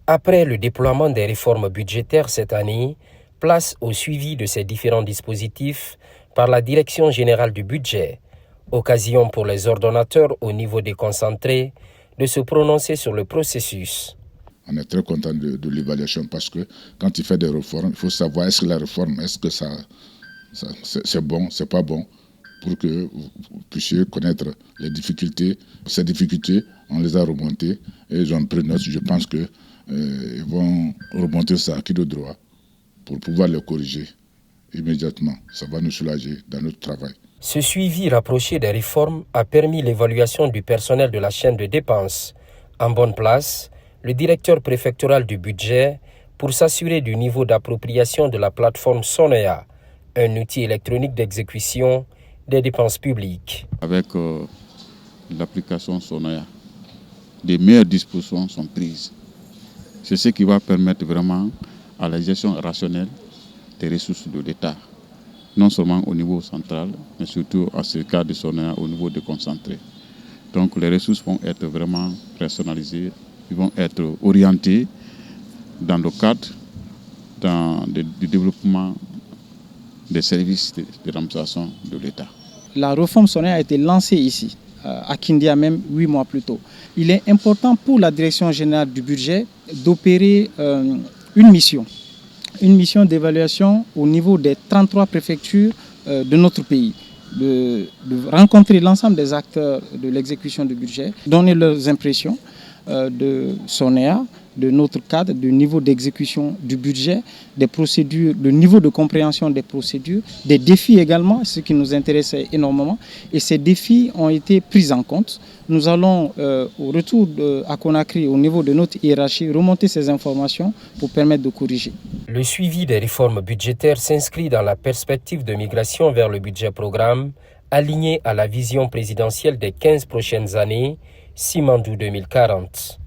Après le déploiement des réformes budgétaires cette année, place au suivi de ces différents dispositifs par la Direction générale du budget, occasion pour les ordonnateurs au niveau déconcentré de se prononcer sur le processus. On est très content de l'évaluation parce que quand il fait des réformes, il faut savoir est-ce que la réforme, est-ce que c'est bon, c'est pas bon, pour que vous puissiez connaître les difficultés. Ces difficultés, on les a remontées et ils ont pris note. Je pense qu'ils vont remonter ça à qui de droit pour pouvoir les corriger immédiatement. Ça va nous soulager dans notre travail. Ce suivi rapproché des réformes a permis l'évaluation du personnel de la chaîne de dépenses. En bonne place, le directeur préfectoral du budget pour s'assurer du niveau d'appropriation de la plateforme Sonea, un outil électronique d'exécution des dépenses publiques. Avec l'application Sonea, des meilleures dispositions sont prises. C'est ce qui va permettre vraiment à la gestion rationnelle des ressources de l'État, non seulement au niveau central, mais surtout à ce cas de Sonea au niveau déconcentré. Donc les ressources vont être vraiment personnalisées, ils vont être orientés dans le cadre du développement des services de l'administration de l'État. La réforme Sonea a été lancée ici, à Kindia même 8 mois plus tôt. Il est important pour la Direction générale du budget d'opérer une mission d'évaluation au niveau des 33 préfectures de notre pays. De rencontrer l'ensemble des acteurs de l'exécution du budget, donner leurs impressions de Sonea, de notre cadre, du niveau d'exécution du budget, des procédures, le niveau de compréhension des procédures, des défis également, ce qui nous intéressait énormément. Et ces défis ont été pris en compte. Nous allons, au retour à Conakry, au niveau de notre hiérarchie, remonter ces informations pour permettre de corriger. Le suivi des réformes budgétaires s'inscrit dans la perspective de migration vers le budget programme, aligné à la vision présidentielle des 15 prochaines années, Simandou 2040.